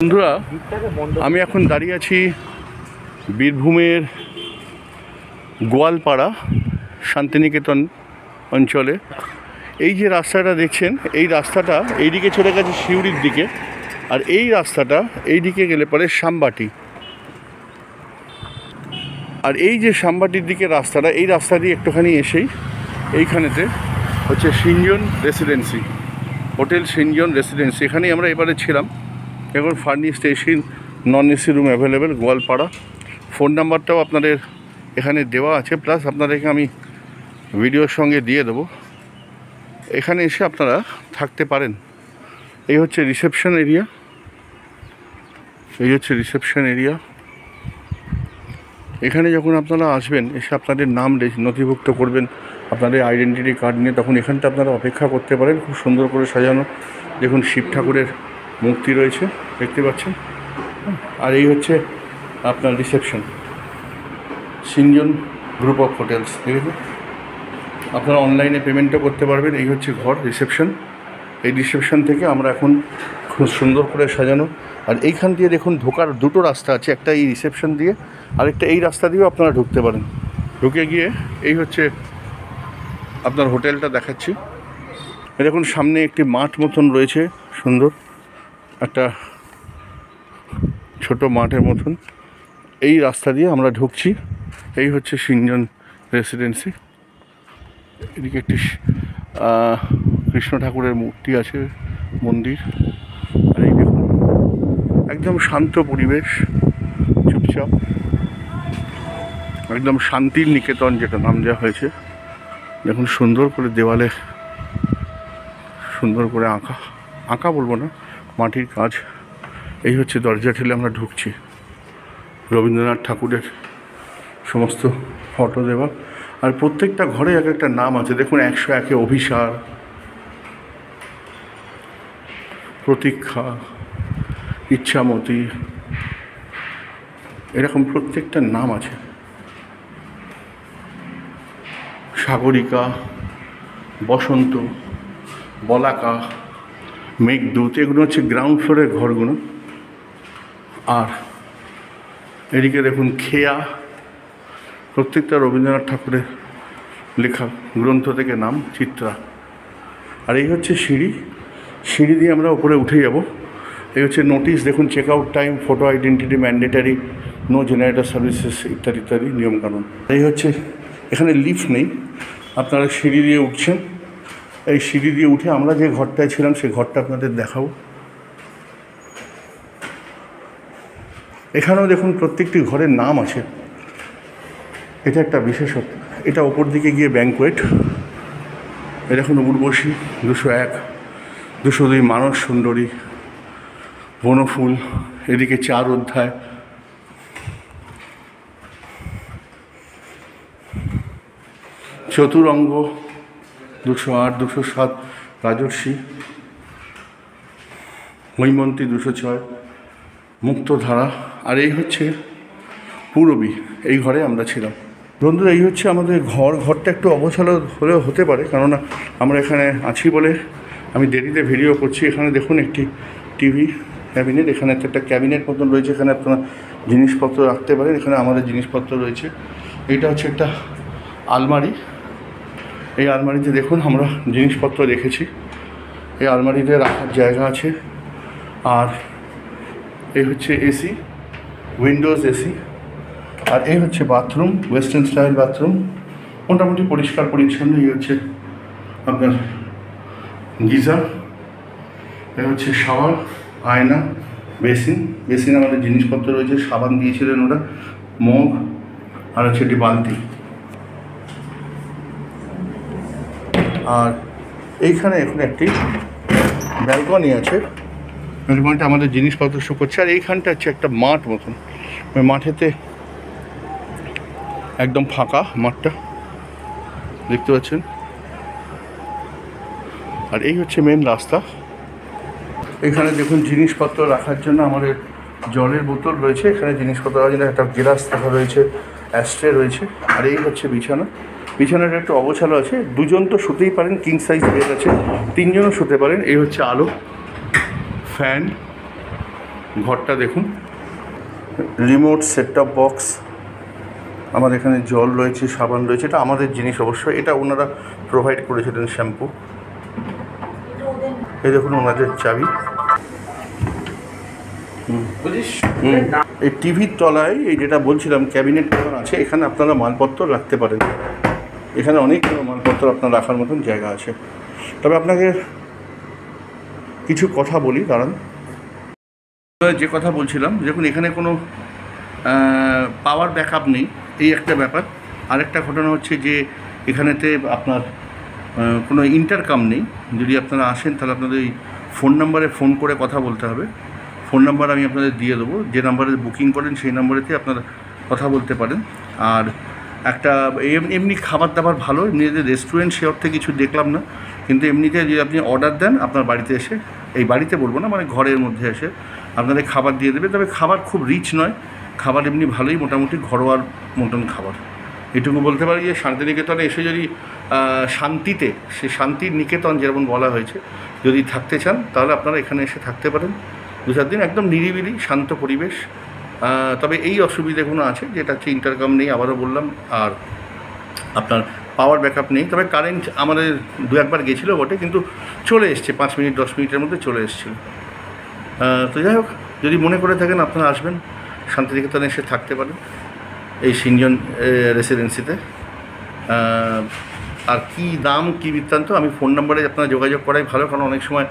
বন্ধুরা, আমি এখন দাঁড়িয়ে আছি বীরভূমের গোয়ালপাড়া শান্তিনিকেতন অঞ্চলে। এই যে রাস্তাটা দেখছেন, এই রাস্তাটা এইদিকে চলে গেছে সিউড়ির দিকে, আর এই রাস্তাটা এইদিকে গেলে পরে শ্যামবাটি। আর এই যে শ্যামবাটির দিকে রাস্তাটা, এই রাস্তা দিয়ে একটুখানি এসেই এইখানেতে হচ্ছে Sinjan residency, hotel Sinjan residency. এখানেই আমরা এবারে ছিলাম। এখন furnished AC non AC room available Goalpara. Phone নাম্বারটাও আপনাদের এখানে দেওয়া আছে, প্লাস আপনাদেরকে আমি ভিডিওর সঙ্গে দিয়ে দেবো। এখানে এসে আপনারা থাকতে পারেন। এই হচ্ছে রিসেপশন এরিয়া, এই হচ্ছে রিসেপশন এরিয়া। এখানে যখন আপনারা আসবেন, এসে আপনাদের নাম নথিভুক্ত করবেন আপনাদের আইডেন্টিটি কার্ড নিয়ে, তখন এখানটা আপনারা অপেক্ষা করতে পারেন। খুব সুন্দর করে সাজানো, দেখুন শিব ঠাকুরের মূর্তি রয়েছে, দেখতে পাচ্ছেন। আর এই হচ্ছে আপনার রিসেপশন, সিঞ্জন গ্রুপ অফ হোটেলস। ঠিক আছে, আপনারা অনলাইনে পেমেন্টও করতে পারবেন। এই হচ্ছে ঘর, রিসেপশন। এই রিসেপশন থেকে আমরা এখন খুব সুন্দর করে সাজানো। আর এইখান দিয়ে দেখুন ঢোকার দুটো রাস্তা আছে, একটা এই রিসেপশন দিয়ে, আরেকটা এই রাস্তা দিয়েও আপনারা ঢুকতে পারেন। ঢুকে গিয়ে এই হচ্ছে আপনার হোটেলটা দেখাচ্ছি। দেখুন সামনে একটি মাঠ মতন রয়েছে, সুন্দর একটা ছোট মাঠের মতন। এই রাস্তা দিয়ে আমরা ঢুকছি। এই হচ্ছে সিঞ্জন রেসিডেন্সি। এদিকে একটি কৃষ্ণ ঠাকুরের মূর্তি আছে, মন্দির। আর এই দেখুন একদম শান্ত পরিবেশ, চুপচাপ, একদম শান্তির নিকেতন যেটা নাম দেওয়া হয়েছে। দেখুন সুন্দর করে দেওয়ালে সুন্দর করে আঁকা, আঁকা বলবো না, মাটির কাজ। এই হচ্ছে দরজা ঠেলে আমরা ঢুকছি। রবীন্দ্রনাথ ঠাকুরের সমস্ত ফটো দেওয়া, আর প্রত্যেকটা ঘরে এক একটা নাম আছে। দেখুন 101-এ অভিসার, প্রতীক্ষা, ইচ্ছামতি, এরকম প্রত্যেকটা নাম আছে। সাগরিকা, বসন্ত, বলাকা, মেঘদূত, এগুলো হচ্ছে গ্রাউন্ড ফ্লোরের ঘরগুলো। আর এদিকে দেখুন খেয়া, প্রত্যেকটা রবীন্দ্রনাথ ঠাকুরের লেখা গ্রন্থ থেকে নাম, চিত্রা। আর এই হচ্ছে সিঁড়ি, সিঁড়ি দিয়ে আমরা উপরে উঠে যাব। এই হচ্ছে নোটিশ, দেখুন check out time, photo identity mandatory, no generator services ইত্যাদি ইত্যাদি নিয়মকানুন। এই হচ্ছে, এখানে লিফট নেই, আপনারা সিঁড়ি দিয়ে উঠছেন। এই সিঁড়ি দিয়ে উঠে আমরা যে ঘরটায় ছিলাম সেই ঘরটা আপনাদের দেখাবো। এখানেও দেখুন প্রত্যেকটি ঘরের নাম আছে। এটা একটা বিশেষত্ব। এটা ওপর দিকে গিয়ে ব্যাঙ্কোয়েট। এ দেখুন উর্বশী 201, 202 মানস সুন্দরী, বনফুল, এদিকে 4 অধ্যায়, চতুরঙ্গ 208, 207 রাজর্ষি, হৈমন্তী 206, মুক্তধারা। আর এই হচ্ছে পূরবী। এই ঘরে আমরা ছিলাম। বন্ধুরা, এই হচ্ছে আমাদের ঘর। ঘরটা একটু অগোছালো হলেও হতে পারে, কেননা আমরা এখানে আছি বলে আমি দেরিতে ভিডিও করছি। এখানে দেখুন একটি টিভি ক্যাবিনেট, এখানে একটা ক্যাবিনেট মতন রয়েছে, এখানে আপনারা জিনিসপত্র রাখতে পারেন। এখানে আমাদের জিনিসপত্র রয়েছে। এইটা হচ্ছে একটা আলমারি। এই আলমারিতে দেখুন আমরা জিনিসপত্র রেখেছি। এই আলমারিতে রাখার জায়গা আছে। আর এই হচ্ছে এসি, উইন্ডোজ এসি। আর এই হচ্ছে বাথরুম, ওয়েস্টার্ন স্টাইল বাথরুম, মোটামুটি পরিষ্কার পরিচ্ছন্ন। এই হচ্ছে আপনার গিজার, এই হচ্ছে শাওয়ার, আয়না, বেসিন। বেসিন আমাদের জিনিসপত্র রয়েছে, সাবান দিয়েছিলেন ওরা, মগ, আর হচ্ছে একটি বালতি। আর এইখানে এখন একটি ব্যালকনি আছে, ব্যালকনিটা আমাদের জিনিসপত্র শো করছে। আর এইখানটা হচ্ছে একটা মাঠ মতন, ওই মাঠেতে একদম ফাঁকা মাঠটা দেখতে পাচ্ছেন। আর এই হচ্ছে মেন রাস্তা। এখানে দেখুন জিনিসপত্র রাখার জন্য আমাদের জলের বোতল রয়েছে, এখানে জিনিসপত্র রাখার জন্য একটা গ্লাস রাখা রয়েছে, অ্যাস্ট্রে রয়েছে। আর এই হচ্ছে বিছানা। বিছানাটা একটু অগোছালো আছে, দুজন তো শুতেই পারেন, কিং সাইজ বেড আছে, 3জনও শুতে পারেন। এই হচ্ছে আলো, ফ্যান, ঘরটা দেখুন, রিমোট সেট টপ বক্স, আমার এখানে জল রয়েছে, সাবান রয়েছে, এটা আমাদের জিনিস অবশ্যই, এটা ওনারা প্রোভাইড করেছিলেন। শ্যাম্পু, এই দেখুন ওনাদের চাবি। এই টিভির তলায় এই যেটা বলছিলাম ক্যাবিনেট আছে, এখানে আপনারা মালপত্র রাখতে পারেন। এখানে অনেকগুলো মালপত্র আপনার রাখার মতন জায়গা আছে। তবে আপনাকে কিছু কথা বলি, কারণ যে কথা বলছিলাম, দেখুন এখানে কোনো পাওয়ার ব্যাকআপ নেই, এই একটা ব্যাপার। আরেকটা ঘটনা হচ্ছে যে এখানেতে আপনার কোনো ইন্টারকাম নেই। যদি আপনারা আসেন তাহলে আপনাদের এই ফোন নাম্বারে ফোন করে কথা বলতে হবে। ফোন নাম্বার আমি আপনাদের দিয়ে দেবো, যে নাম্বারে বুকিং করেন সেই নাম্বারেতে আপনারা কথা বলতে পারেন। আর একটা এমনি খাবার দাবার ভালো, এমনি যে রেস্টুরেন্ট সে অর্থে কিছু দেখলাম না, কিন্তু এমনিতে যদি আপনি অর্ডার দেন আপনার বাড়িতে এসে, এই বাড়িতে বলবো না, মানে ঘরের মধ্যে এসে আপনাদের খাবার দিয়ে দেবে। তবে খাবার খুব রিচ নয়, খাবার এমনি ভালোই, মোটামুটি ঘরোয়ার মতন খাবার। এটুকু বলতে পারি যে শান্তিনিকেতনে এসে যদি শান্তিতে, সে শান্তির নিকেতন যেমন বলা হয়েছে, যদি থাকতে চান তাহলে আপনারা এখানে এসে থাকতে পারেন 2-4 দিন। একদম নিরিবিলি শান্ত পরিবেশ। তবে এই অসুবিধাগুলো আছে, যেটা হচ্ছে ইন্টারকাম নেই, আবারও বললাম, আর আপনার পাওয়ার ব্যাকআপ নেই। তবে কারেন্ট আমাদের 2-1 বার গেছিলো বটে, কিন্তু চলে এসছে 5 মিনিট 10 মিনিটের মধ্যে চলে এসেছিলো। তো যাই হোক, যদি মনে করে থাকেন আপনারা আসবেন, শান্তিনিকেতনে এসে থাকতে পারেন এই সিনজন রেসিডেন্সিতে। আর কি দাম কি বৃত্তান্ত আমি ফোন নাম্বারে আপনারা যোগাযোগ করাই ভালো, কারণ অনেক সময়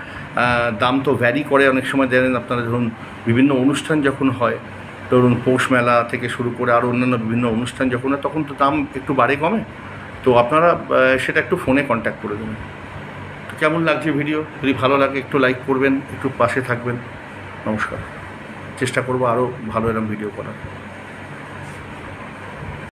দাম তো ভ্যারি করে। অনেক সময় জানেন আপনারা, ধরুন বিভিন্ন অনুষ্ঠান যখন হয়, ধরুন পৌষ মেলা থেকে শুরু করে আরও অন্যান্য বিভিন্ন অনুষ্ঠান যখন হয়, তখন তো দাম একটু বাড়ে কমে। তো আপনারা সেটা একটু ফোনে কন্ট্যাক্ট করে দেবেন। তো কেমন লাগছে ভিডিও? যদি ভালো লাগে একটু লাইক করবেন, একটু পাশে থাকবেন। নমস্কার। চেষ্টা করবো আরও ভালো এরকম ভিডিও করার।